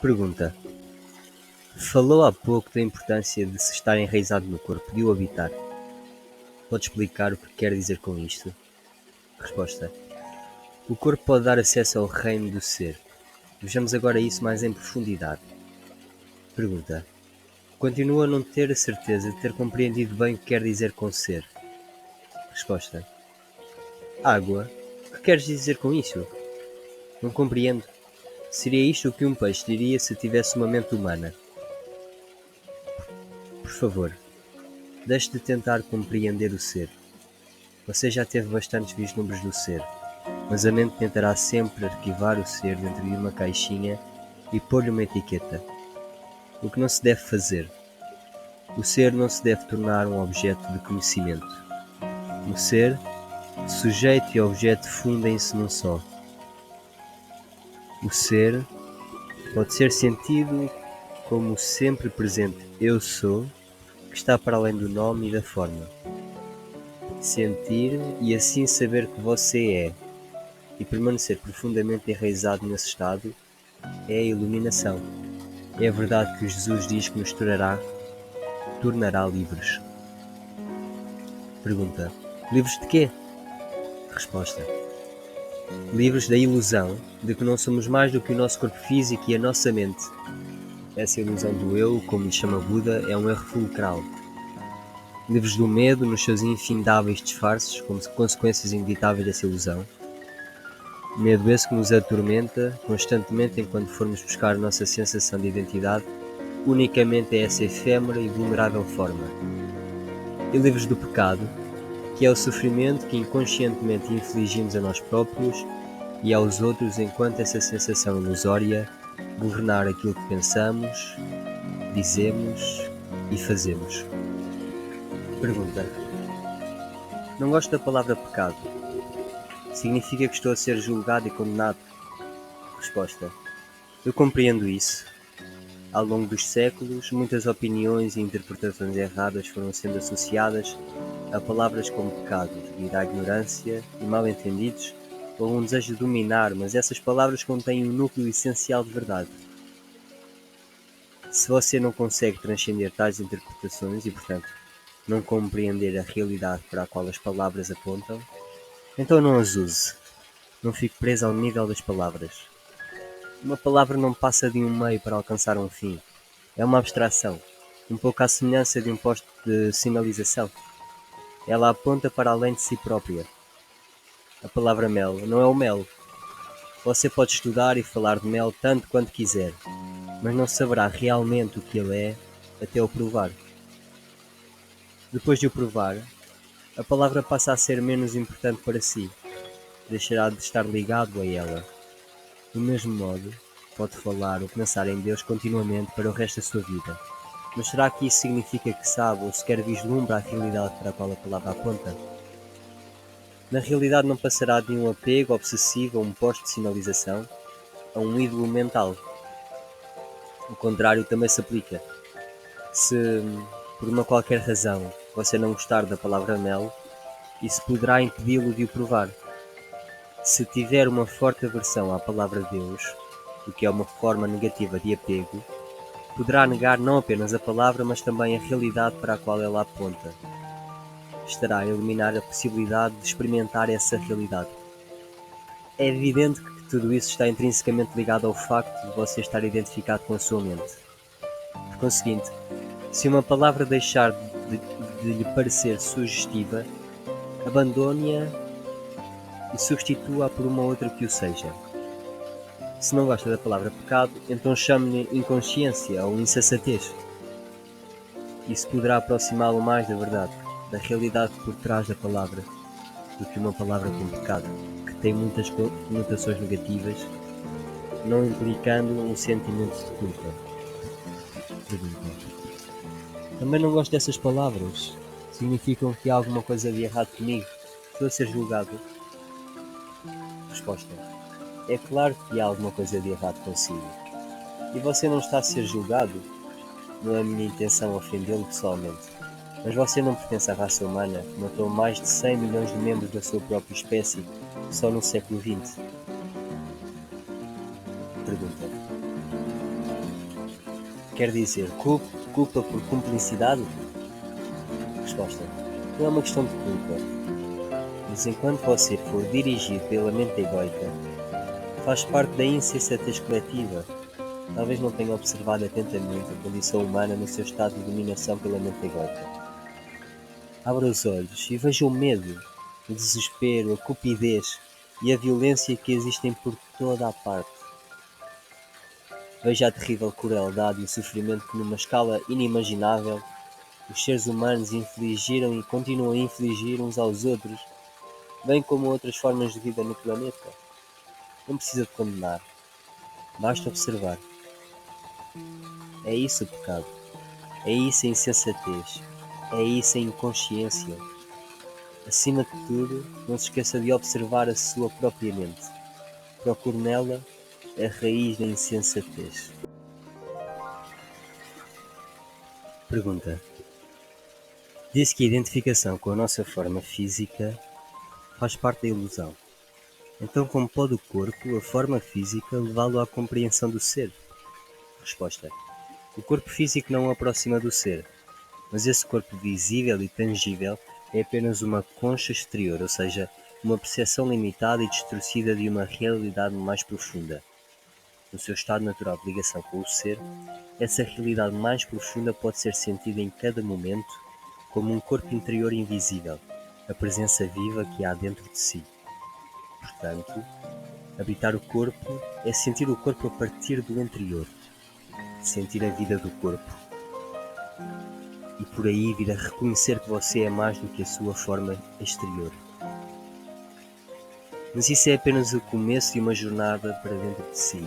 Pergunta: falou há pouco da importância de se estar enraizado no corpo, de o habitar. Pode explicar o que quer dizer com isto? Resposta: o corpo pode dar acesso ao reino do ser. Vejamos agora isso mais em profundidade. Pergunta: continua a não ter a certeza de ter compreendido bem o que quer dizer com ser. Resposta: água? O que queres dizer com isso? Não compreendo. Seria isto o que um peixe diria se tivesse uma mente humana. Por favor, deixe de tentar compreender o ser. Você já teve bastantes vislumbres do ser, mas a mente tentará sempre arquivar o ser dentro de uma caixinha e pôr-lhe uma etiqueta. O que não se deve fazer. O ser não se deve tornar um objeto de conhecimento. No ser, sujeito e objeto fundem-se num só. O ser pode ser sentido como o sempre presente eu sou, que está para além do nome e da forma. Sentir e assim saber que você é, e permanecer profundamente enraizado nesse estado, é a iluminação. É a verdade que Jesus diz que nos tornará livres. Pergunta: livres de quê? Resposta: livres da ilusão de que não somos mais do que o nosso corpo físico e a nossa mente. Essa ilusão do eu, como lhe chama Buda, é um erro fulcral. Livres do medo nos seus infindáveis disfarces, como consequências inevitáveis dessa ilusão. Medo esse que nos atormenta constantemente enquanto formos buscar a nossa sensação de identidade unicamente a essa efêmera e vulnerável forma. E livres do pecado, que é o sofrimento que inconscientemente infligimos a nós próprios e aos outros enquanto essa sensação ilusória governar aquilo que pensamos, dizemos e fazemos. Pergunta: não gosto da palavra pecado. Significa que estou a ser julgado e condenado? Resposta: eu compreendo isso. Ao longo dos séculos, muitas opiniões e interpretações erradas foram sendo associadas a palavras como pecado, devido à ignorância e mal-entendidos ou um desejo de dominar, mas essas palavras contêm um núcleo essencial de verdade. Se você não consegue transcender tais interpretações e, portanto, não compreender a realidade para a qual as palavras apontam, então não as use. Não fique preso ao nível das palavras. Uma palavra não passa de um meio para alcançar um fim. É uma abstração, um pouco à semelhança de um poste de sinalização. Ela aponta para além de si própria. A palavra mel não é o mel. Você pode estudar e falar de mel tanto quanto quiser, mas não saberá realmente o que ele é até o provar. Depois de o provar, a palavra passa a ser menos importante para si. Deixará de estar ligado a ela. Do mesmo modo, pode falar ou pensar em Deus continuamente para o resto da sua vida. Mas será que isso significa que sabe ou sequer vislumbra a realidade para a qual a palavra aponta? Na realidade não passará de um apego obsessivo a um poste de sinalização, a um ídolo mental. O contrário também se aplica. Se, por uma qualquer razão, você não gostar da palavra mel, isso poderá impedi-lo de o provar. Se tiver uma forte aversão à palavra Deus, o que é uma forma negativa de apego, poderá negar não apenas a palavra, mas também a realidade para a qual ela aponta. Estará a eliminar a possibilidade de experimentar essa realidade. É evidente que tudo isso está intrinsecamente ligado ao facto de você estar identificado com a sua mente. Por conseguinte, se uma palavra deixar de lhe parecer sugestiva, abandone-a e substitua-a por uma outra que o seja. Se não gosta da palavra pecado, então chame-lhe inconsciência ou insensatez. Isso poderá aproximá-lo mais da verdade, da realidade por trás da palavra, do que uma palavra com pecado, que tem muitas conotações negativas, não implicando um sentimento de culpa. Pergunta: também não gosto dessas palavras. Significam que há alguma coisa de errado comigo. Estou a ser julgado. Resposta: é claro que há alguma coisa de errado consigo. E você não está a ser julgado? Não é minha intenção ofendê-lo pessoalmente. Mas você não pertence à raça humana, que matou mais de 100 milhões de membros da sua própria espécie só no século XX. Pergunta: Quer dizer, culpa por cumplicidade? Resposta: não é uma questão de culpa, mas enquanto você for dirigido pela mente egoica, faz parte da insensatez coletiva. Talvez não tenha observado atentamente a condição humana no seu estado de dominação pela mente egoica. Abra os olhos e veja o medo, o desespero, a cupidez e a violência que existem por toda a parte. Veja a terrível crueldade e o sofrimento que, numa escala inimaginável, os seres humanos infligiram e continuam a infligir uns aos outros, bem como a outras formas de vida no planeta. Não precisa de condenar, basta observar. É isso o pecado, é isso a insensatez, é isso a inconsciência. Acima de tudo, não se esqueça de observar a sua própria mente. Procure nela a raiz da insensatez. Pergunta: disse que a identificação com a nossa forma física faz parte da ilusão. Então como pode o corpo, a forma física, levá-lo à compreensão do ser? Resposta: o corpo físico não o aproxima do ser, mas esse corpo visível e tangível é apenas uma concha exterior, ou seja, uma percepção limitada e distorcida de uma realidade mais profunda. No seu estado natural de ligação com o ser, essa realidade mais profunda pode ser sentida em cada momento como um corpo interior invisível, a presença viva que há dentro de si. Portanto, habitar o corpo é sentir o corpo a partir do interior, sentir a vida do corpo, e por aí vir a reconhecer que você é mais do que a sua forma exterior. Mas isso é apenas o começo de uma jornada para dentro de si,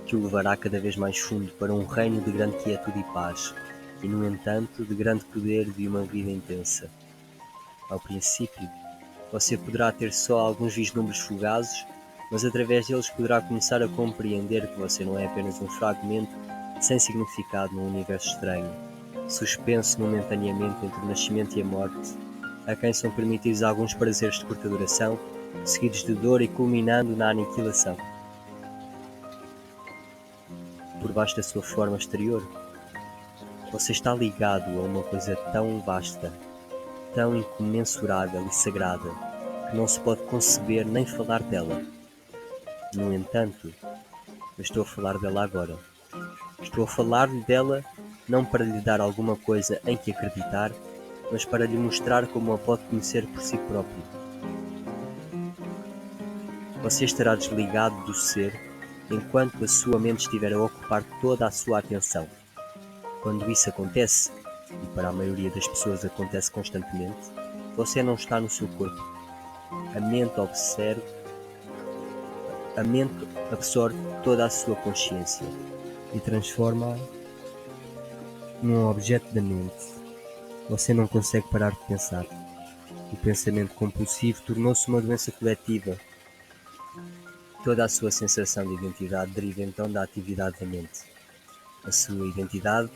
que o levará cada vez mais fundo para um reino de grande quietude e paz, e no entanto de grande poder de uma vida intensa. Ao princípio, você poderá ter só alguns vislumbres fugazes, mas através deles poderá começar a compreender que você não é apenas um fragmento sem significado num universo estranho, suspenso momentaneamente entre o nascimento e a morte, a quem são permitidos alguns prazeres de curta duração, seguidos de dor e culminando na aniquilação. Por baixo da sua forma exterior, você está ligado a uma coisa tão vasta, tão incomensurável e sagrada, que não se pode conceber nem falar dela. No entanto, eu estou a falar dela agora. Estou a falar-lhe dela não para lhe dar alguma coisa em que acreditar, mas para lhe mostrar como a pode conhecer por si próprio. Você estará desligado do ser enquanto a sua mente estiver a ocupar toda a sua atenção. Quando isso acontece, e para a maioria das pessoas acontece constantemente, você não está no seu corpo. A mente absorve toda a sua consciência e transforma-a num objeto da mente. Você não consegue parar de pensar. O pensamento compulsivo tornou-se uma doença coletiva. Toda a sua sensação de identidade deriva então da atividade da mente. A sua identidade,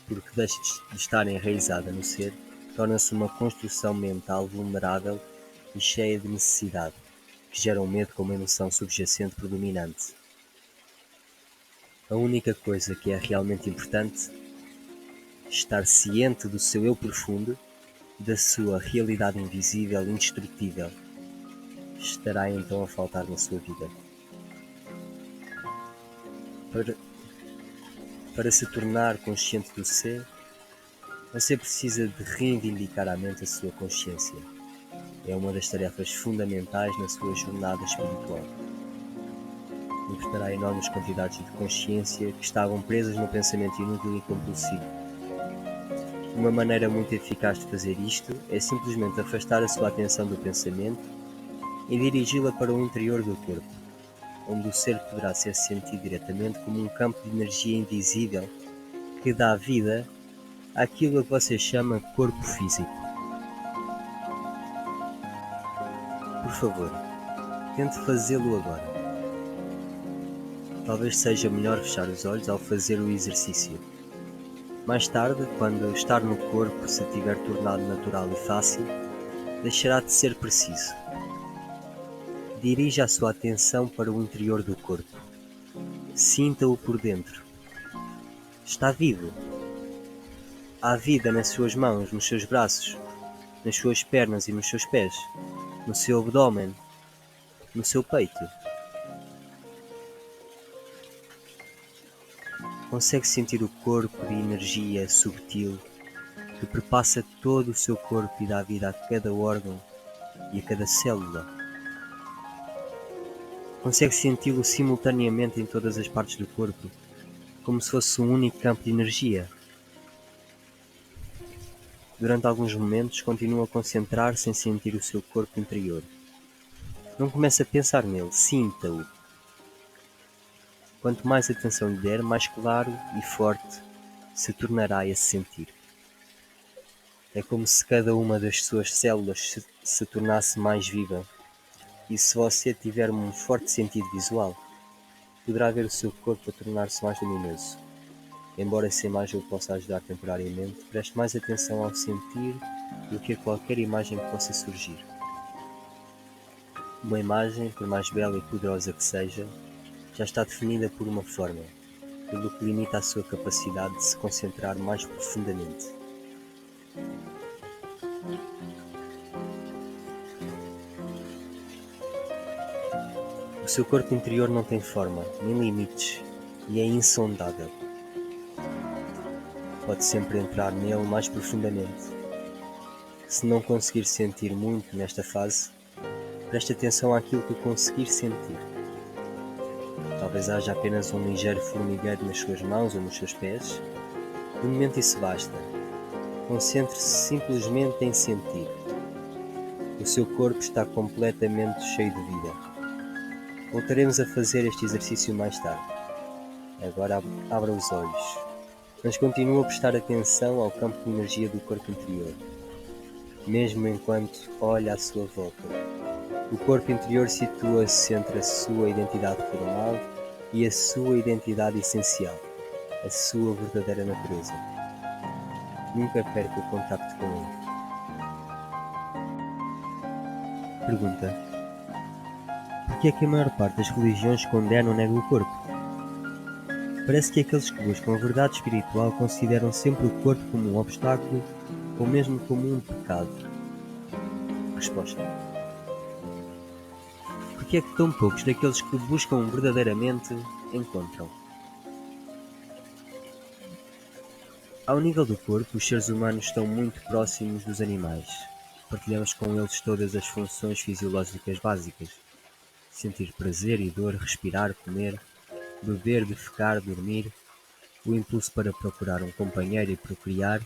porque deixa de estar enraizada no ser, torna-se uma construção mental vulnerável e cheia de necessidade, que gera um medo como emoção subjacente predominante. A única coisa que é realmente importante, estar ciente do seu eu profundo, da sua realidade invisível e indestrutível, estará então a faltar na sua vida. Para se tornar consciente do ser, você precisa de reivindicar à mente a sua consciência. É uma das tarefas fundamentais na sua jornada espiritual. Libertará enormes quantidades de consciência que estavam presas no pensamento inútil e compulsivo. Uma maneira muito eficaz de fazer isto é simplesmente afastar a sua atenção do pensamento e dirigi-la para o interior do corpo, onde o ser poderá ser sentido diretamente como um campo de energia invisível que dá vida àquilo que você chama corpo físico. Por favor, tente fazê-lo agora. Talvez seja melhor fechar os olhos ao fazer o exercício. Mais tarde, quando estar no corpo se tiver tornado natural e fácil, deixará de ser preciso. Dirija a sua atenção para o interior do corpo. Sinta-o por dentro. Está vivo. Há vida nas suas mãos, nos seus braços, nas suas pernas e nos seus pés, no seu abdômen, no seu peito. Consegue sentir o corpo de energia subtil que perpassa todo o seu corpo e dá vida a cada órgão e a cada célula. Consegue senti-lo simultaneamente em todas as partes do corpo, como se fosse um único campo de energia. Durante alguns momentos continua a concentrar-se em sentir o seu corpo interior. Não comece a pensar nele, sinta-o. Quanto mais atenção lhe der, mais claro e forte se tornará esse sentir. É como se cada uma das suas células se tornasse mais viva. E se você tiver um forte sentido visual, poderá ver o seu corpo a tornar-se mais luminoso. Embora essa imagem o possa ajudar temporariamente, preste mais atenção ao sentir do que a qualquer imagem que possa surgir. Uma imagem, por mais bela e poderosa que seja, já está definida por uma forma, pelo que limita a sua capacidade de se concentrar mais profundamente. O seu corpo interior não tem forma, nem limites, e é insondável. Pode sempre entrar nele mais profundamente. Se não conseguir sentir muito nesta fase, preste atenção àquilo que conseguir sentir. Talvez haja apenas um ligeiro formigueiro nas suas mãos ou nos seus pés. De momento isso basta. Concentre-se simplesmente em sentir. O seu corpo está completamente cheio de vida. Voltaremos a fazer este exercício mais tarde. Agora abra os olhos. Mas continue a prestar atenção ao campo de energia do corpo interior, mesmo enquanto olha à sua volta. O corpo interior situa-se entre a sua identidade formal e a sua identidade essencial, a sua verdadeira natureza. Nunca perca o contacto com ele. Pergunta: por que é que a maior parte das religiões condena ou nega o corpo? Parece que aqueles que buscam a verdade espiritual consideram sempre o corpo como um obstáculo ou mesmo como um pecado. Resposta: porque é que tão poucos daqueles que buscam verdadeiramente encontram? Ao nível do corpo, os seres humanos estão muito próximos dos animais. Partilhamos com eles todas as funções fisiológicas básicas: sentir prazer e dor, respirar, comer, beber, defecar, dormir, o impulso para procurar um companheiro e procriar,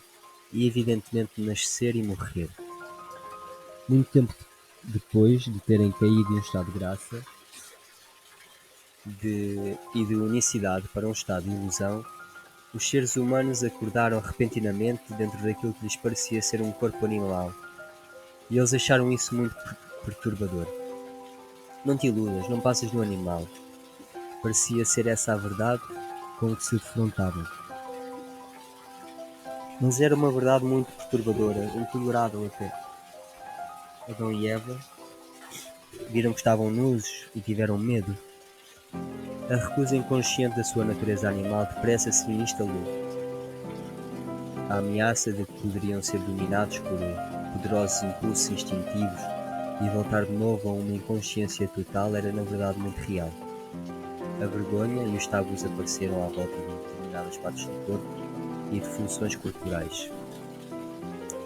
e evidentemente nascer e morrer. Muito tempo depois de terem caído em um estado de graça e de unicidade para um estado de ilusão, os seres humanos acordaram repentinamente dentro daquilo que lhes parecia ser um corpo animal, e eles acharam isso muito perturbador. Não te iludas, não passas no animal. Parecia ser essa a verdade com que se defrontavam. Mas era uma verdade muito perturbadora, intolerável até. Adão e Eva viram que estavam nus e tiveram medo. A recusa inconsciente da sua natureza animal depressa se instalou. A ameaça de que poderiam ser dominados por poderosos impulsos instintivos e voltar de novo a uma inconsciência total era na verdade muito real. A vergonha e os tabus apareceram à volta de determinadas partes do corpo e de funções corporais,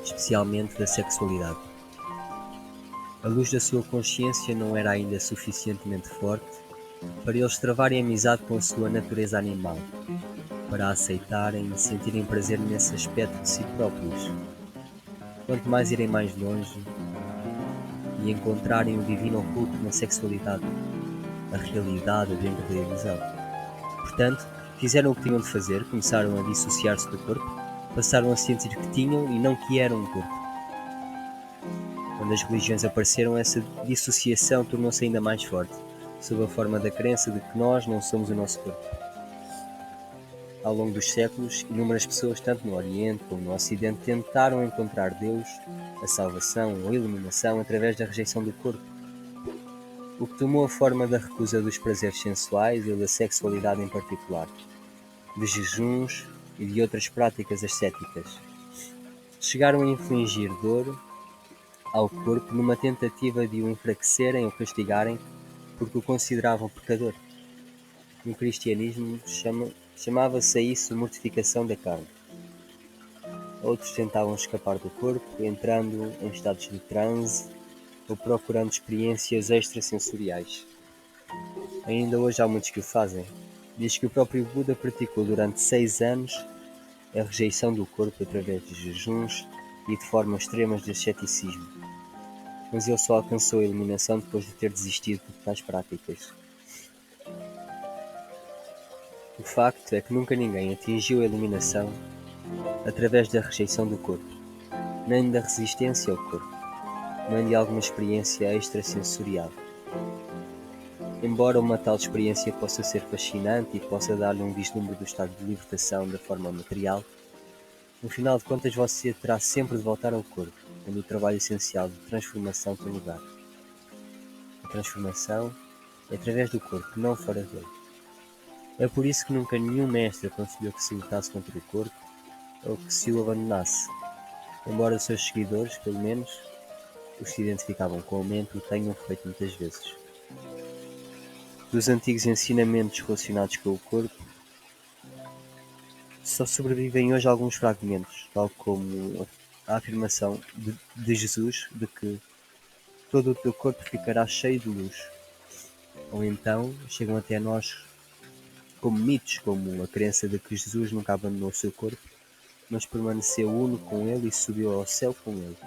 especialmente da sexualidade. A luz da sua consciência não era ainda suficientemente forte para eles travarem amizade com a sua natureza animal, para a aceitarem e sentirem prazer nesse aspecto de si próprios. Quanto mais irem mais longe e encontrarem o divino oculto na sexualidade, a realidade dentro da ilusão. Portanto, fizeram o que tinham de fazer, começaram a dissociar-se do corpo, passaram a sentir que tinham e não que eram um corpo. Quando as religiões apareceram, essa dissociação tornou-se ainda mais forte, sob a forma da crença de que nós não somos o nosso corpo. Ao longo dos séculos, inúmeras pessoas, tanto no Oriente como no Ocidente, tentaram encontrar Deus, a salvação ou a iluminação através da rejeição do corpo, o que tomou a forma da recusa dos prazeres sensuais e da sexualidade em particular. de jejuns e de outras práticas ascéticas. Chegaram a infligir dor ao corpo numa tentativa de o enfraquecerem ou castigarem porque o consideravam pecador. No cristianismo chamava-se a isso mortificação da carne. Outros tentavam escapar do corpo, entrando em estados de transe ou procurando experiências extrasensoriais. Ainda hoje há muitos que o fazem. Diz que o próprio Buda praticou durante 6 anos a rejeição do corpo através de jejuns e de formas extremas de asceticismo. Mas ele só alcançou a iluminação depois de ter desistido de tais práticas. O facto é que nunca ninguém atingiu a iluminação através da rejeição do corpo, nem da resistência ao corpo, nem de alguma experiência extrasensorial. Embora uma tal experiência possa ser fascinante e possa dar-lhe um vislumbre do estado de libertação da forma material, no final de contas você terá sempre de voltar ao corpo, onde o trabalho essencial de transformação tem lugar. A transformação é através do corpo, não fora dele. É por isso que nunca nenhum mestre aconselhou que se lutasse contra o corpo ou que se o abandonasse, embora os seus seguidores, pelo menos, os que se identificavam com o mente, o tenham feito muitas vezes. Dos antigos ensinamentos relacionados com o corpo, só sobrevivem hoje alguns fragmentos, tal como a afirmação de Jesus de que todo o teu corpo ficará cheio de luz. Ou então chegam até nós como mitos, como a crença de que Jesus nunca abandonou o seu corpo, mas permaneceu uno com ele e subiu ao céu com ele.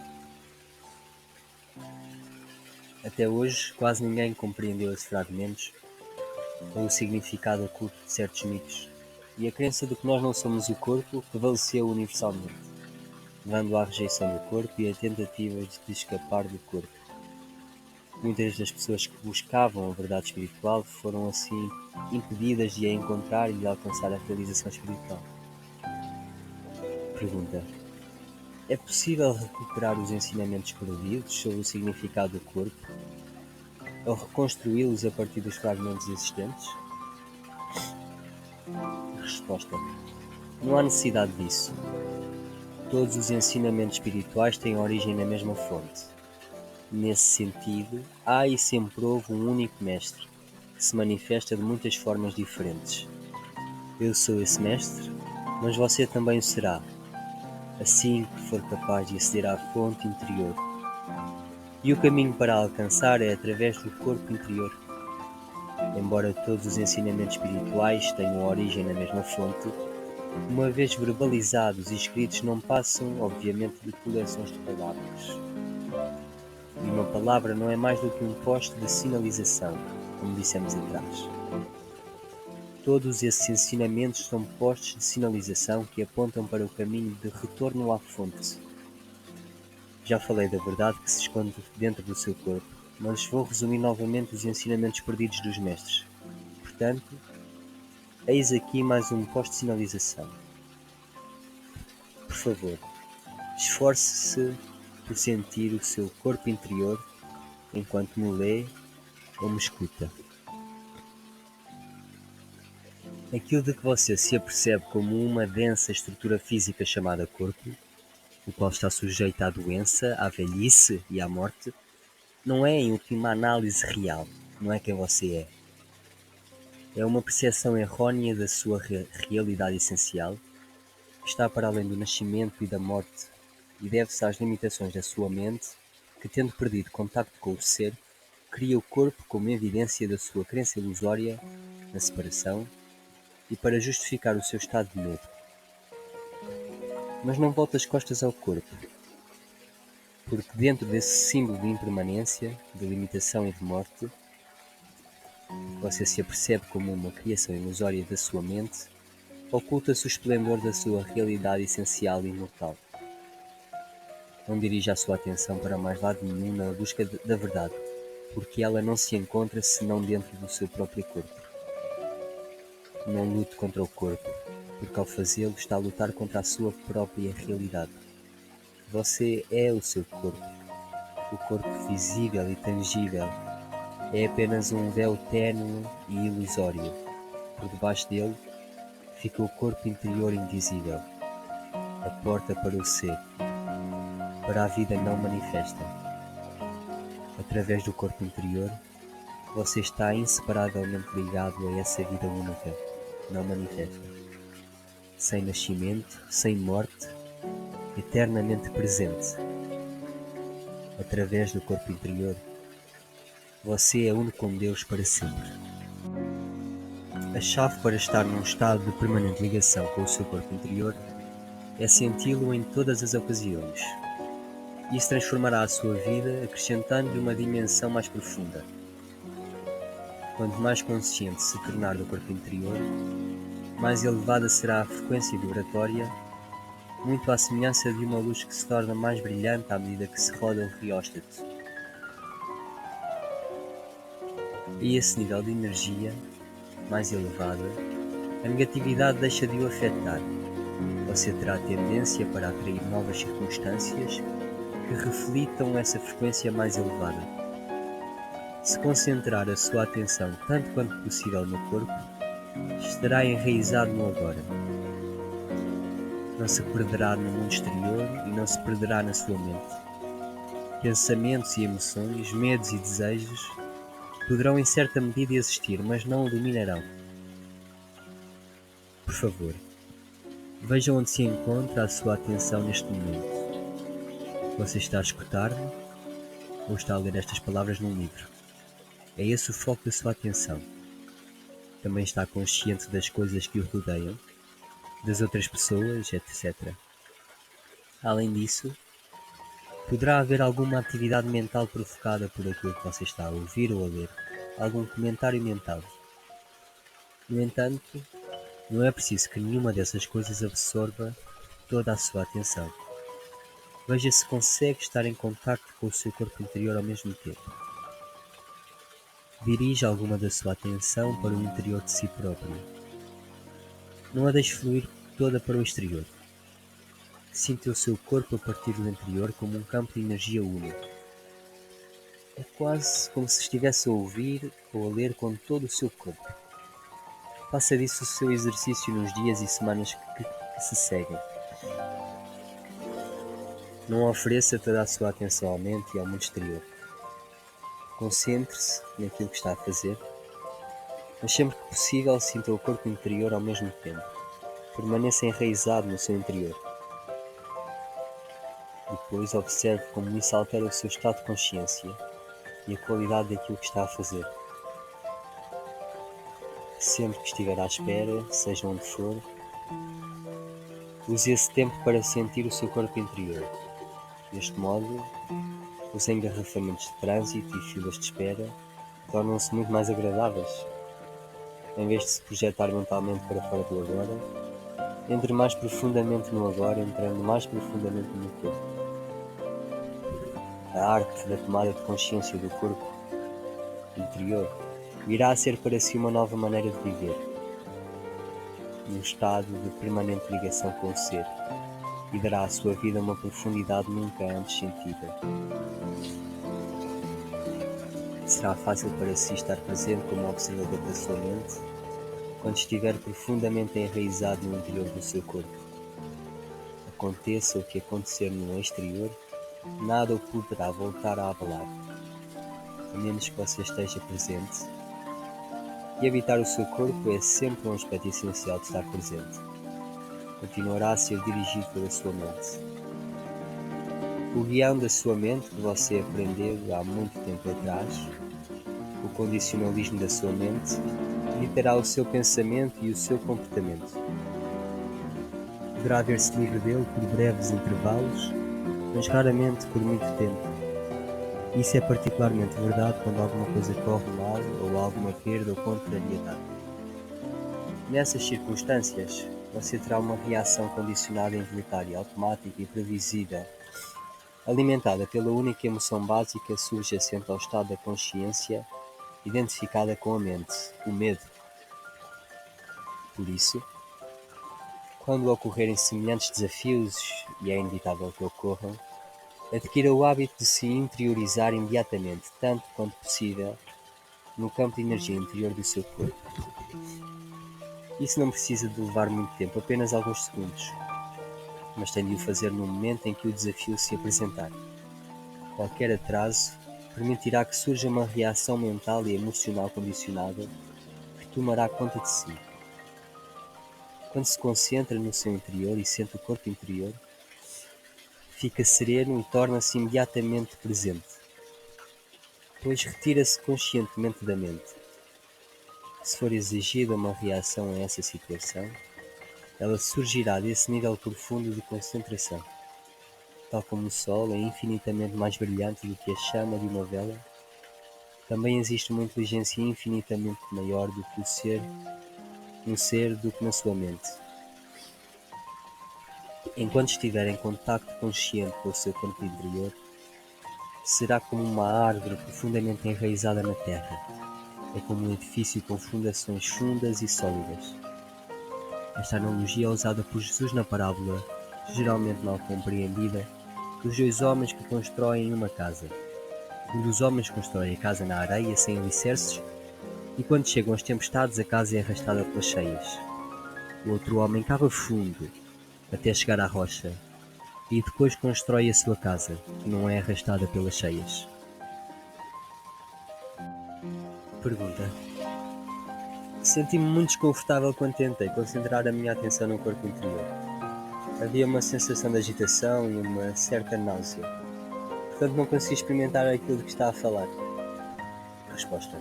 Até hoje, quase ninguém compreendeu esses fragmentos ou o significado oculto de certos mitos, e a crença de que nós não somos o corpo prevaleceu universalmente, levando à rejeição do corpo e a tentativas de escapar do corpo. Muitas das pessoas que buscavam a verdade espiritual foram assim impedidas de a encontrar e de alcançar a realização espiritual. Pergunta: é possível recuperar os ensinamentos perdidos sobre o significado do corpo ou reconstruí-los a partir dos fragmentos existentes? Resposta: não há necessidade disso. Todos os ensinamentos espirituais têm origem na mesma fonte. Nesse sentido, há e sempre houve um único mestre, que se manifesta de muitas formas diferentes. Eu sou esse mestre, mas você também o será, assim que for capaz de aceder à fonte interior. E o caminho para alcançar é através do corpo interior. Embora todos os ensinamentos espirituais tenham origem na mesma fonte, uma vez verbalizados e escritos não passam, obviamente, de coleções de palavras. E uma palavra não é mais do que um poste de sinalização, como dissemos atrás. Todos esses ensinamentos são postes de sinalização que apontam para o caminho de retorno à fonte. Já falei da verdade que se esconde dentro do seu corpo, mas vou resumir novamente os ensinamentos perdidos dos mestres. Portanto, eis aqui mais um poste de sinalização. Por favor, esforce-se por sentir o seu corpo interior enquanto me lê ou me escuta. Aquilo de que você se apercebe como uma densa estrutura física chamada corpo, o qual está sujeito à doença, à velhice e à morte, não é em última análise real, não é quem você é. É uma percepção errônea da sua realidade essencial, que está para além do nascimento e da morte, e deve-se às limitações da sua mente, que tendo perdido contacto com o ser, cria o corpo como evidência da sua crença ilusória na separação e para justificar o seu estado de medo. Mas não volte as costas ao corpo, porque dentro desse símbolo de impermanência, de limitação e de morte, você se apercebe como uma criação ilusória da sua mente, oculta-se o esplendor da sua realidade essencial e imortal. Não dirija a sua atenção para mais lado nenhum na busca da verdade, porque ela não se encontra senão dentro do seu próprio corpo. Não lute contra o corpo, porque ao fazê-lo está a lutar contra a sua própria realidade. Você é o seu corpo. O corpo visível e tangível é apenas um véu tênue e ilusório. Por debaixo dele fica o corpo interior invisível, a porta para o ser, para a vida não manifesta. Através do corpo interior, você está inseparavelmente ligado a essa vida única, não manifesta. Sem nascimento, sem morte, eternamente presente. Através do corpo interior, você é uno com Deus para sempre. A chave para estar num estado de permanente ligação com o seu corpo interior é senti-lo em todas as ocasiões. Isso transformará a sua vida, acrescentando-lhe uma dimensão mais profunda. Quanto mais consciente se tornar do corpo interior, mais elevada será a frequência vibratória, muito à semelhança de uma luz que se torna mais brilhante à medida que se roda o rióstato. A esse nível de energia mais elevada, a negatividade deixa de o afetar. Você terá tendência para atrair novas circunstâncias que reflitam essa frequência mais elevada. Se concentrar a sua atenção tanto quanto possível no corpo, estará enraizado no agora. Não se perderá no mundo exterior e não se perderá na sua mente. Pensamentos e emoções, medos e desejos poderão em certa medida existir, mas não o dominarão. Por favor, veja onde se encontra a sua atenção neste momento. Você está a escutar-me ou está a ler estas palavras num livro? É esse o foco da sua atenção. Também está consciente das coisas que o rodeiam, das outras pessoas, etc. Além disso, poderá haver alguma atividade mental provocada por aquilo que você está a ouvir ou a ler, algum comentário mental. No entanto, não é preciso que nenhuma dessas coisas absorva toda a sua atenção. Veja se consegue estar em contacto com o seu corpo interior ao mesmo tempo. Dirija alguma da sua atenção para o interior de si próprio. Não a deixe fluir toda para o exterior. Sinta o seu corpo a partir do interior como um campo de energia único. É quase como se estivesse a ouvir ou a ler com todo o seu corpo. Faça disso o seu exercício nos dias e semanas que se seguem. Não ofereça toda a sua atenção à mente e ao mundo exterior. Concentre-se naquilo que está a fazer, mas sempre que possível sinta o corpo interior ao mesmo tempo. Permaneça enraizado no seu interior. Depois observe como isso altera o seu estado de consciência e a qualidade daquilo que está a fazer. Sempre que estiver à espera, seja onde for, use esse tempo para sentir o seu corpo interior. Deste modo, os engarrafamentos de trânsito e filas de espera tornam-se muito mais agradáveis. Em vez de se projetar mentalmente para fora do agora, entre mais profundamente no agora, entrando mais profundamente no corpo. A arte da tomada de consciência do corpo interior virá a ser para si uma nova maneira de viver, num estado de permanente ligação com o ser, e dará à sua vida uma profundidade nunca antes sentida. Será fácil para si estar presente como observador da sua mente quando estiver profundamente enraizado no interior do seu corpo. Aconteça o que acontecer no exterior, nada o poderá voltar a abalar, a menos que você esteja presente. E habitar o seu corpo é sempre um aspecto essencial de estar presente. Continuará a ser dirigido pela sua mente. O guião da sua mente que você aprendeu há muito tempo atrás, o condicionalismo da sua mente, ditará o seu pensamento e o seu comportamento. Poderá ver-se livre dele por breves intervalos, mas raramente por muito tempo. Isso é particularmente verdade quando alguma coisa corre mal ou há alguma perda ou contrariedade. Nessas circunstâncias, você terá uma reação condicionada involuntária, automática e previsível, alimentada pela única emoção básica subjacente ao estado da consciência, identificada com a mente, o medo. Por isso, quando ocorrerem semelhantes desafios, e é inevitável que ocorram, adquira o hábito de se interiorizar imediatamente, tanto quanto possível, no campo de energia interior do seu corpo. Isso não precisa de levar muito tempo, apenas alguns segundos, mas tem de o fazer no momento em que o desafio se apresentar. Qualquer atraso permitirá que surja uma reação mental e emocional condicionada que tomará conta de si. Quando se concentra no seu interior e sente o corpo interior, fica sereno e torna-se imediatamente presente, pois retira-se conscientemente da mente. Se for exigida uma reação a essa situação, ela surgirá desse nível profundo de concentração. Tal como o Sol é infinitamente mais brilhante do que a chama de uma vela, também existe uma inteligência infinitamente maior do que um ser do que na sua mente. Enquanto estiver em contacto consciente com o seu corpo interior, será como uma árvore profundamente enraizada na terra. É como um edifício com fundações fundas e sólidas. Esta analogia é usada por Jesus na parábola, geralmente mal compreendida, dos dois homens que constroem uma casa. Um dos homens constrói a casa na areia sem alicerces, e quando chegam as tempestades a casa é arrastada pelas cheias. O outro homem cava fundo até chegar à rocha, e depois constrói a sua casa, que não é arrastada pelas cheias. Pergunta: senti-me muito desconfortável quando tentei concentrar a minha atenção no corpo interior. Havia uma sensação de agitação e uma certa náusea. Portanto, não consegui experimentar aquilo de que está a falar. Resposta: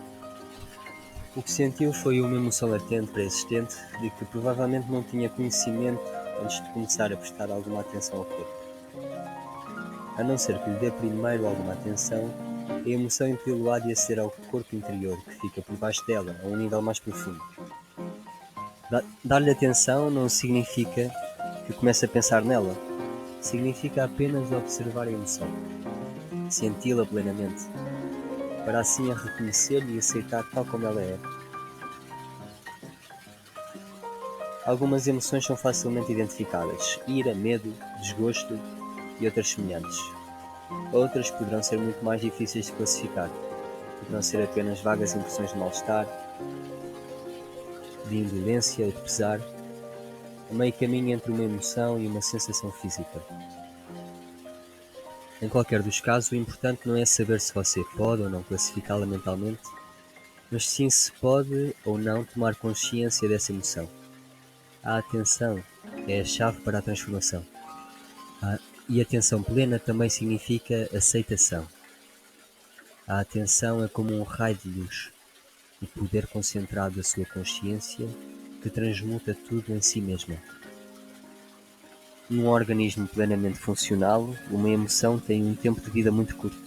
o que sentiu foi uma emoção latente, pré-existente, de que provavelmente não tinha conhecimento antes de começar a prestar alguma atenção ao corpo. A não ser que lhe dê primeiro alguma atenção, a emoção impeliu-o a aceder ao corpo interior, que fica por baixo dela, a um nível mais profundo. Dar-lhe atenção não significa que comece a pensar nela. Significa apenas observar a emoção, senti-la plenamente, para assim a reconhecer e aceitar tal como ela é. Algumas emoções são facilmente identificadas: ira, medo, desgosto e outras semelhantes. Outras poderão ser muito mais difíceis de classificar. Poderão ser apenas vagas impressões de mal-estar, de indolência ou de pesar, a meio caminho entre uma emoção e uma sensação física. Em qualquer dos casos, o importante não é saber se você pode ou não classificá-la mentalmente, mas sim se pode ou não tomar consciência dessa emoção. A atenção é a chave para a transformação. E atenção plena também significa aceitação. A atenção é como um raio de luz, o poder concentrado da sua consciência que transmuta tudo em si mesma. Num organismo plenamente funcional, uma emoção tem um tempo de vida muito curto.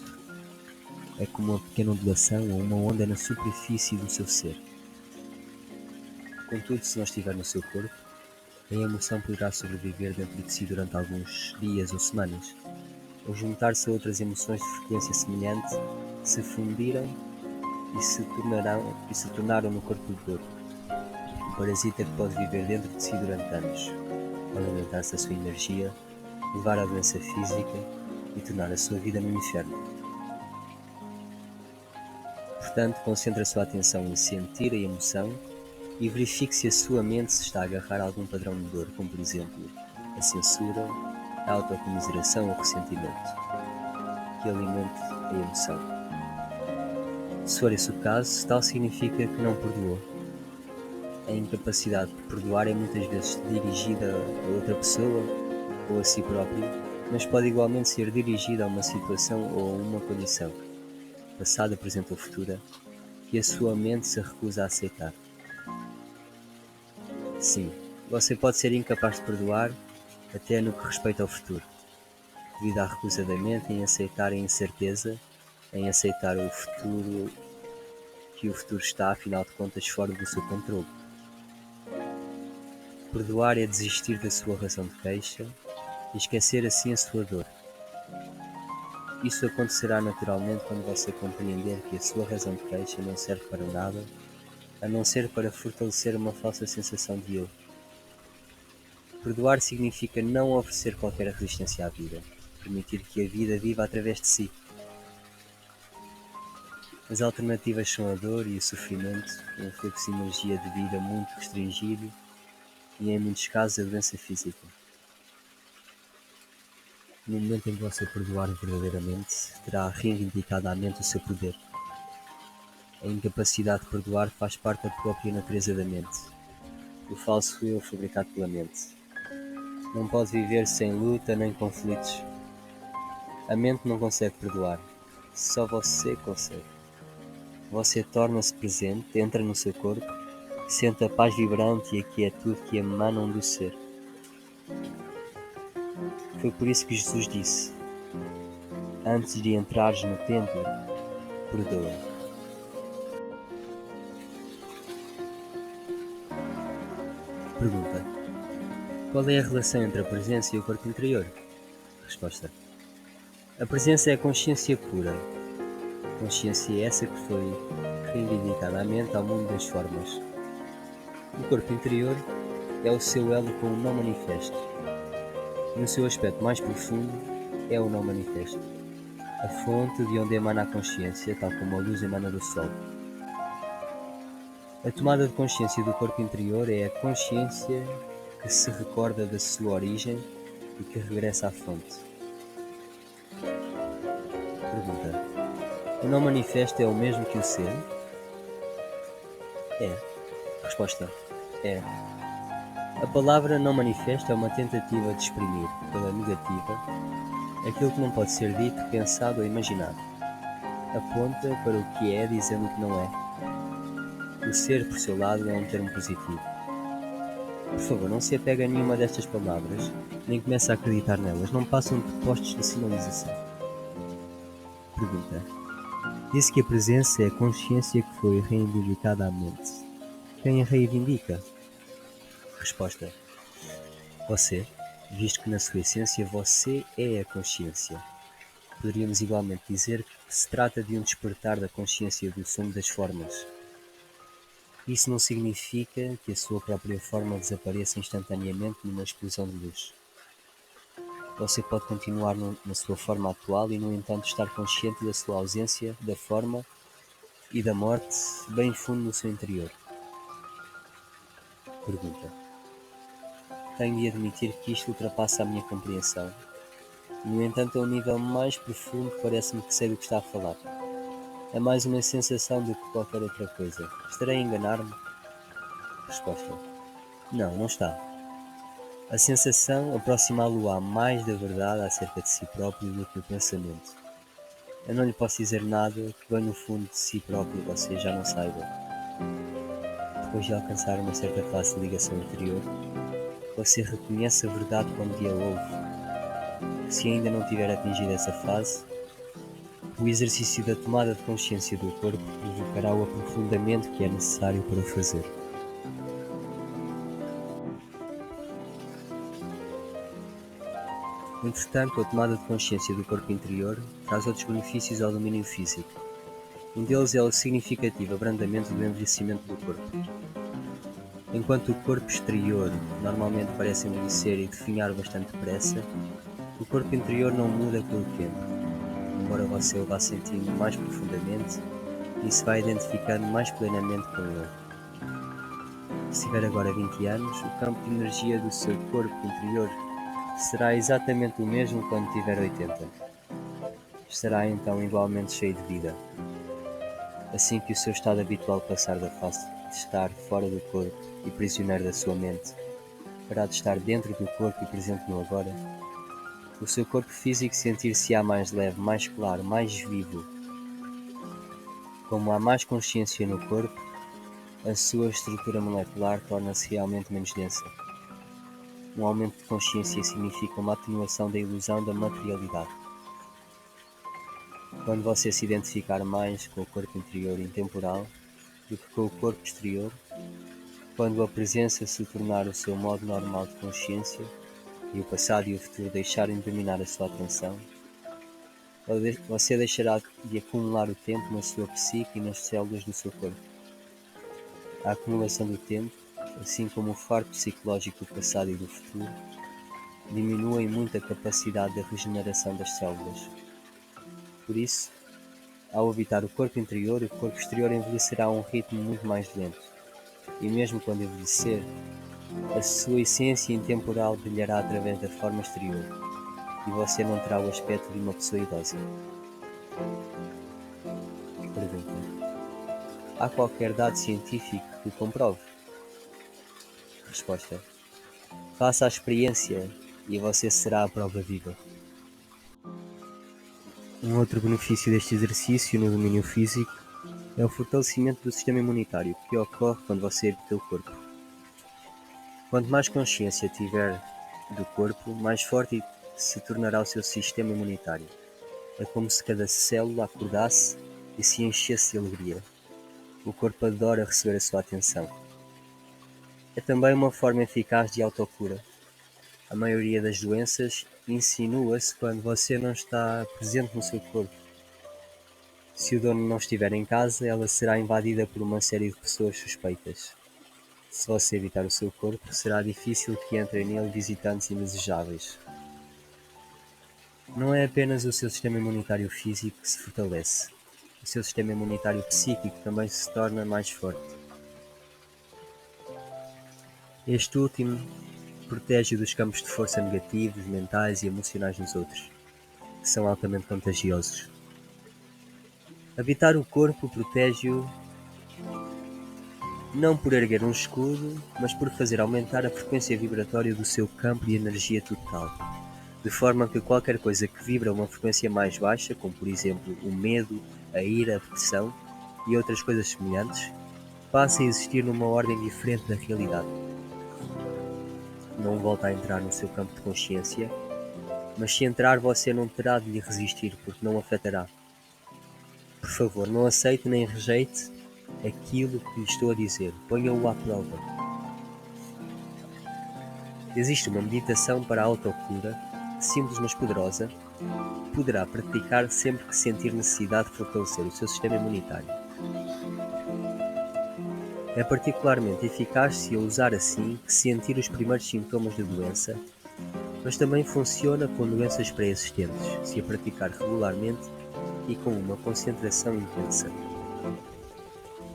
É como uma pequena ondulação ou uma onda na superfície do seu ser. Contudo, se não estiver no seu corpo, a emoção poderá sobreviver dentro de si durante alguns dias ou semanas, ou juntar-se a outras emoções de frequência semelhante, se fundiram e se tornaram no corpo do outro. Um parasita que pode viver dentro de si durante anos, pode alimentar-se da sua energia, levar à doença física e tornar a sua vida no inferno. Portanto, concentre a sua atenção em sentir a emoção e verifique se a sua mente se está a agarrar a algum padrão de dor, como por exemplo a censura, a autocomiseração ou o ressentimento, que alimente a emoção. Se for esse o caso, tal significa que não perdoou. A incapacidade de perdoar é muitas vezes dirigida a outra pessoa ou a si próprio, mas pode igualmente ser dirigida a uma situação ou a uma condição, passada, presente ou futura, que a sua mente se recusa a aceitar. Sim, você pode ser incapaz de perdoar até no que respeita ao futuro, devido à recusa da mente em aceitar a incerteza, em aceitar o futuro, que o futuro está, afinal de contas, fora do seu controle. Perdoar é desistir da sua razão de queixa e esquecer assim a sua dor. Isso acontecerá naturalmente quando você compreender que a sua razão de queixa não serve para nada, a não ser para fortalecer uma falsa sensação de eu. Perdoar significa não oferecer qualquer resistência à vida, permitir que a vida viva através de si. As alternativas são a dor e o sofrimento, um fluxo de energia de vida muito restringido e, em muitos casos, a doença física. No momento em que você perdoar verdadeiramente, terá reivindicado à mente o seu poder. A incapacidade de perdoar faz parte da própria natureza da mente. O falso eu fabricado pela mente. Não pode viver sem luta nem conflitos. A mente não consegue perdoar. Só você consegue. Você torna-se presente, entra no seu corpo, sente a paz vibrante e a quietude que emanam do ser. Foi por isso que Jesus disse: antes de entrares no templo, perdoa. Pergunta: qual é a relação entre a presença e o corpo interior? Resposta: a presença é a consciência pura. Consciência é essa que foi reivindicada à mente ao mundo das formas. O corpo interior é o seu elo com o não manifesto. No seu aspecto mais profundo, é o não manifesto, a fonte de onde emana a consciência, tal como a luz emana do sol. A tomada de consciência do corpo interior é a consciência que se recorda da sua origem e que regressa à fonte. Pergunta: o não manifesto é o mesmo que o ser? É. Resposta: é. A palavra não manifesto é uma tentativa de exprimir, pela negativa, aquilo que não pode ser dito, pensado ou imaginado. Aponta para o que é, dizendo que não é. O ser, por seu lado, é um termo positivo. Por favor, não se apegue a nenhuma destas palavras, nem comece a acreditar nelas. Não passam de postos de sinalização. Pergunta: disse que a presença é a consciência que foi reivindicada à mente. Quem a reivindica? Resposta: você, visto que na sua essência você é a consciência. Poderíamos igualmente dizer que se trata de um despertar da consciência do som das formas. Isso não significa que a sua própria forma desapareça instantaneamente numa explosão de luz. Você pode continuar na sua forma atual e, no entanto, estar consciente da sua ausência, da forma e da morte bem fundo no seu interior. Pergunta: tenho de admitir que isto ultrapassa a minha compreensão. No entanto, a um nível mais profundo, parece-me que sei do que está a falar. É mais uma sensação do que qualquer outra coisa. Estarei a enganar-me? Resposta: não, não está. A sensação aproximá-lo-á mais da verdade acerca de si próprio do que o pensamento. Eu não lhe posso dizer nada que bem no fundo de si próprio você já não saiba. Depois de alcançar uma certa fase de ligação interior, você reconhece a verdade quando a ouve. Se ainda não tiver atingido essa fase, o exercício da tomada de consciência do corpo provocará o aprofundamento que é necessário para o fazer. Entretanto, a tomada de consciência do corpo interior traz outros benefícios ao domínio físico. Um deles é o significativo abrandamento do envelhecimento do corpo. Enquanto o corpo exterior normalmente parece envelhecer e definhar bastante depressa, o corpo interior não muda com o tempo, embora você o vá sentindo mais profundamente e se vá identificando mais plenamente com ele. Se tiver agora 20 anos, o campo de energia do seu corpo interior será exatamente o mesmo quando tiver 80. Estará então igualmente cheio de vida. Assim que o seu estado habitual passar da fase de estar fora do corpo e prisioneiro da sua mente, para de estar dentro do corpo e presente no agora, o seu corpo físico sentir-se-á mais leve, mais claro, mais vivo. Como há mais consciência no corpo, a sua estrutura molecular torna-se realmente menos densa. Um aumento de consciência significa uma atenuação da ilusão da materialidade. Quando você se identificar mais com o corpo interior intemporal do que com o corpo exterior, quando a presença se tornar o seu modo normal de consciência e o passado e o futuro deixarem de dominar a sua atenção, você deixará de acumular o tempo na sua psique e nas células do seu corpo. A acumulação do tempo, assim como o fardo psicológico do passado e do futuro, diminuem muito a capacidade de regeneração das células. Por isso, Ao evitar o corpo interior, o corpo exterior envelhecerá a um ritmo muito mais lento. E mesmo quando envelhecer, a sua essência intemporal brilhará através da forma exterior, e você não terá o aspecto de uma pessoa idosa. Pergunta: há qualquer dado científico que o comprove? Resposta: faça a experiência e você será a prova viva. Um outro benefício deste exercício no domínio físico é o fortalecimento do sistema imunitário, que ocorre quando você habita o corpo. Quanto mais consciência tiver do corpo, mais forte se tornará o seu sistema imunitário. É como se cada célula acordasse e se enchesse de alegria. O corpo adora receber a sua atenção. É também uma forma eficaz de autocura. A maioria das doenças insinua-se quando você não está presente no seu corpo. Se o dono não estiver em casa, ela será invadida por uma série de pessoas suspeitas. Se você evitar o seu corpo, será difícil que entrem nele visitantes indesejáveis. Não é apenas o seu sistema imunitário físico que se fortalece. O seu sistema imunitário psíquico também se torna mais forte. Este último protege-o dos campos de força negativos, mentais e emocionais dos outros, que são altamente contagiosos. Habitar o corpo protege-o não por erguer um escudo, mas por fazer aumentar a frequência vibratória do seu campo de energia total, de forma que qualquer coisa que vibra a uma frequência mais baixa, como por exemplo o medo, a ira, a depressão e outras coisas semelhantes, passe a existir numa ordem diferente da realidade. Não volta a entrar no seu campo de consciência, mas se entrar você não terá de lhe resistir, porque não o afetará. Por favor, não aceite nem rejeite aquilo que lhe estou a dizer, ponha-o à prova. Existe uma meditação para a autocura, simples mas poderosa, que poderá praticar sempre que sentir necessidade de fortalecer o seu sistema imunitário. É particularmente eficaz se a usar assim que sentir os primeiros sintomas da doença, mas também funciona com doenças pré-existentes, se a praticar regularmente e com uma concentração intensa.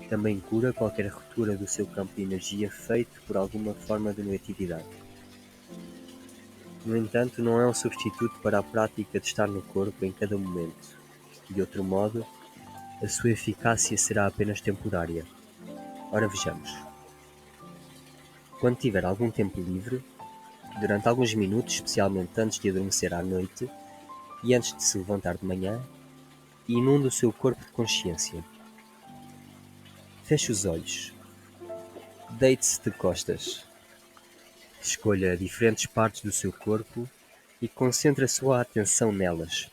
Também cura qualquer ruptura do seu campo de energia feito por alguma forma de negatividade. No entanto, não é um substituto para a prática de estar no corpo em cada momento. De outro modo, a sua eficácia será apenas temporária. Ora vejamos. Quando tiver algum tempo livre, durante alguns minutos, especialmente antes de adormecer à noite e antes de se levantar de manhã, inunde o seu corpo de consciência. Feche os olhos. Deite-se de costas. Escolha diferentes partes do seu corpo e concentre a sua atenção nelas.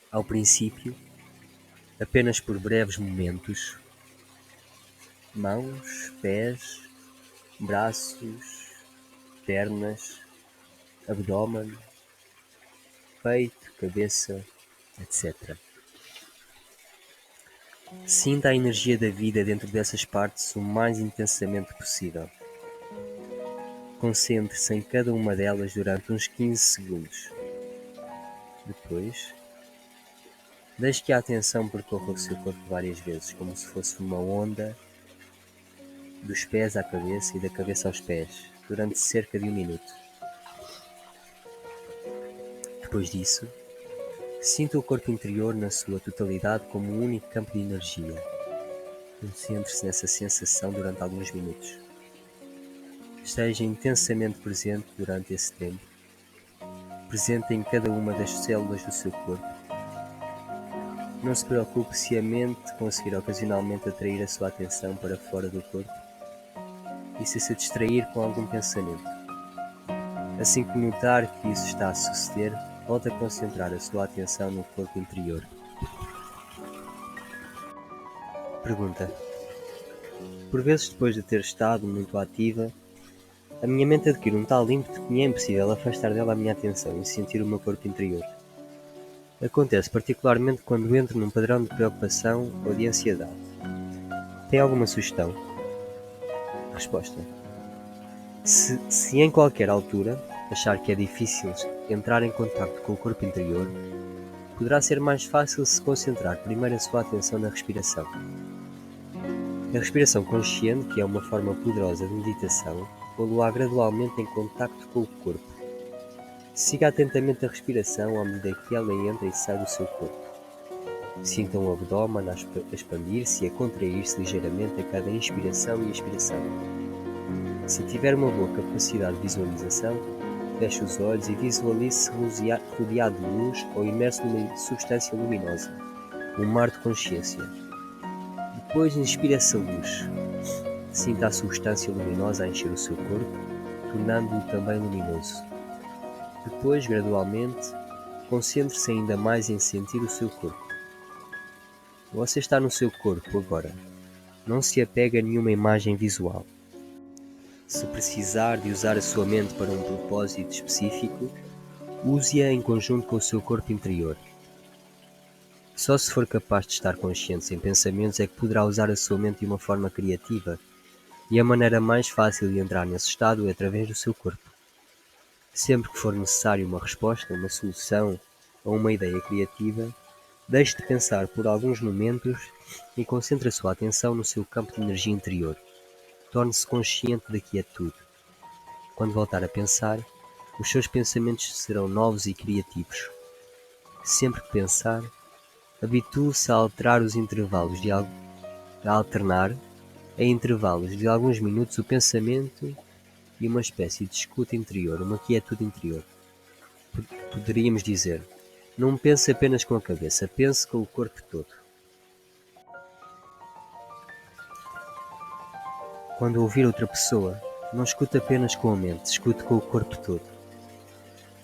Ao princípio, apenas por breves momentos, mãos, pés, braços, pernas, abdômen, peito, cabeça, etc. Sinta a energia da vida dentro dessas partes o mais intensamente possível. Concentre-se em cada uma delas durante uns 15 segundos. Depois, deixe que a atenção percorra o seu corpo várias vezes, como se fosse uma onda, dos pés à cabeça e da cabeça aos pés, durante cerca de 1 minuto. Depois disso, sinta o corpo interior na sua totalidade como um único campo de energia. Concentre-se nessa sensação durante alguns minutos. Esteja intensamente presente durante esse tempo, presente em cada uma das células do seu corpo. Não se preocupe se a mente conseguir ocasionalmente atrair a sua atenção para fora do corpo e se distrair com algum pensamento. Assim que notar que isso está a suceder, volte a concentrar a sua atenção no corpo interior. Pergunta: por vezes, depois de ter estado muito ativa, a minha mente adquire um tal ímpeto que me é impossível afastar dela a minha atenção e sentir o meu corpo interior. Acontece particularmente quando entro num padrão de preocupação ou de ansiedade. Tem alguma sugestão? Resposta: se em qualquer altura achar que é difícil entrar em contacto com o corpo interior, poderá ser mais fácil se concentrar primeiro a sua atenção na respiração. A respiração consciente, que é uma forma poderosa de meditação, pô-lo-á gradualmente em contacto com o corpo. Siga atentamente a respiração à medida que ela entra e sai do seu corpo. Sinta o abdômen a expandir-se e a contrair-se ligeiramente a cada inspiração e expiração. Se tiver uma boa capacidade de visualização, feche os olhos e visualize-se rodeado de luz ou imerso numa substância luminosa, um mar de consciência. Depois inspire essa luz. Sinta a substância luminosa a encher o seu corpo, tornando-o também luminoso. Depois, gradualmente, concentre-se ainda mais em sentir o seu corpo. Você está no seu corpo agora. Não se apegue a nenhuma imagem visual. Se precisar de usar a sua mente para um propósito específico, use-a em conjunto com o seu corpo interior. Só se for capaz de estar consciente sem pensamentos é que poderá usar a sua mente de uma forma criativa, e a maneira mais fácil de entrar nesse estado é através do seu corpo. Sempre que for necessário uma resposta, uma solução ou uma ideia criativa, deixe de pensar por alguns momentos e concentre a sua atenção no seu campo de energia interior. Torne-se consciente da quietude. Quando voltar a pensar, os seus pensamentos serão novos e criativos. Sempre que pensar, habitue-se a alternar em intervalos de alguns minutos o pensamento e uma espécie de escuta interior, uma quietude interior. Poderíamos dizer, não pense apenas com a cabeça, pense com o corpo todo. Quando ouvir outra pessoa, não escute apenas com a mente, escute com o corpo todo.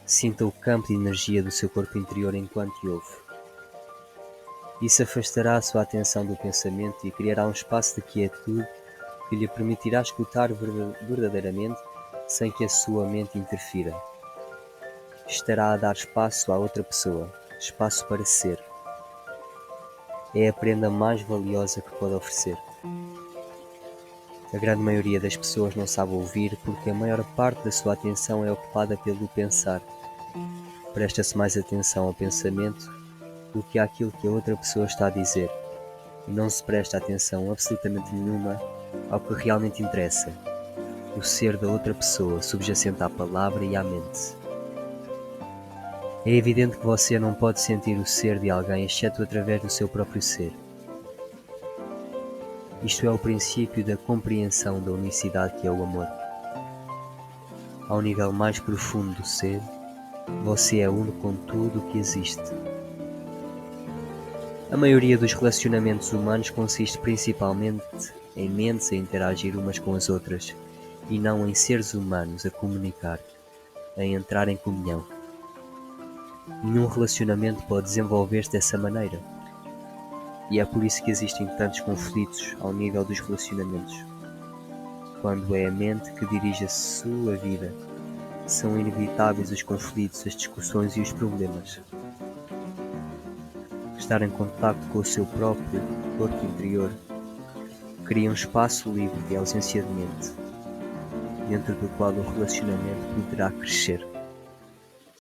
Sinta o campo de energia do seu corpo interior enquanto ouve. Isso afastará a sua atenção do pensamento e criará um espaço de quietude que lhe permitirá escutar verdadeiramente sem que a sua mente interfira. Estará a dar espaço à outra pessoa, espaço para ser. É a prenda mais valiosa que pode oferecer. A grande maioria das pessoas não sabe ouvir porque a maior parte da sua atenção é ocupada pelo pensar. Presta-se mais atenção ao pensamento do que àquilo que a outra pessoa está a dizer, e não se presta atenção absolutamente nenhuma ao que realmente interessa, o ser da outra pessoa subjacente à palavra e à mente. É evidente que você não pode sentir o ser de alguém exceto através do seu próprio ser. Isto é o princípio da compreensão da unicidade que é o amor. Ao nível mais profundo do ser, você é uno com tudo o que existe. A maioria dos relacionamentos humanos consiste principalmente em mentes a interagir umas com as outras, e não em seres humanos a comunicar, a entrar em comunhão. Nenhum relacionamento pode desenvolver-se dessa maneira, e é por isso que existem tantos conflitos ao nível dos relacionamentos. Quando é a mente que dirige a sua vida, são inevitáveis os conflitos, as discussões e os problemas. Estar em contacto com o seu próprio corpo interior cria um espaço livre de ausência de mente, dentro do qual o relacionamento poderá crescer.